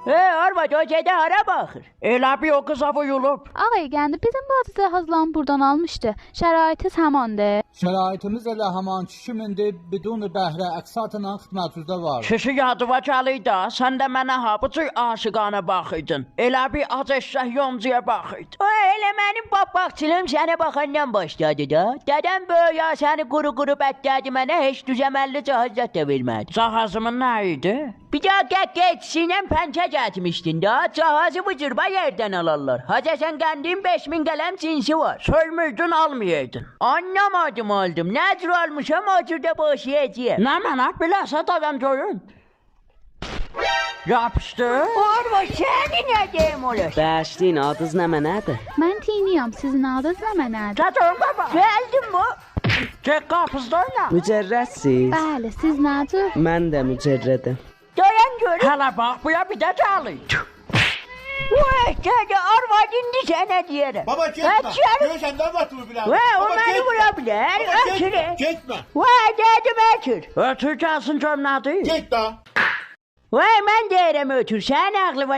Arvad o gedə hara baxır? Elə bir o qıza vuyulub. Ağay gəndi bizim bacı cihazlarını buradan almışdı. Şəraitiz hamandır. Şəraitimiz elə haman kişimindir, bidun bəhrə əksatla xidmətinizdə var. Kişi yadıva gəliydi, sən də mənə ha bu cür aşıqana baxıydın. Elə bir ateşşah yoncuya baxıydın. Elə mənim babaqçılım sənə baxandan başladı da. Dədəm böyüya səni quru bətlədi mənə heç düzəməlli cihazat da vermədi. Cihazımın nə idi? Bir daha geçsinəm pəncə gətmişdin da, cihazı bu cırba yerdən alarlar. Hacə sən qəndin 5000 qələm cinsi var. Söymürdün almayaydın. Anlamadım aldım. Nə cür almışam o cürdə boşayacağım. Nə mənə? Biləsə davam görün. Yapışdı. Arva səni nə deyim olur? Bəşdin, adınız nə mənədir? Mən Tiniyam, sizin adınız nə mənədir? Çatır baba. Gəldin bu. Çək qapızda oyna. Mücərrətsiz? Bəli, siz nədir? Mən də mücərrədim. Dayan görün. Hələ bax, buya bir də çalıydı. Vay, gədə arvad indi sənə deyərəm. Baba getmə. Görürsən nə vaxt bu bilə? Vay, o məni vura bilər. Ötür. Getmə. Vay, dedim ötür. Ötür gəlsin gör nədir? Get da. Vay, mən deyirəm ötür. Sən ağlıma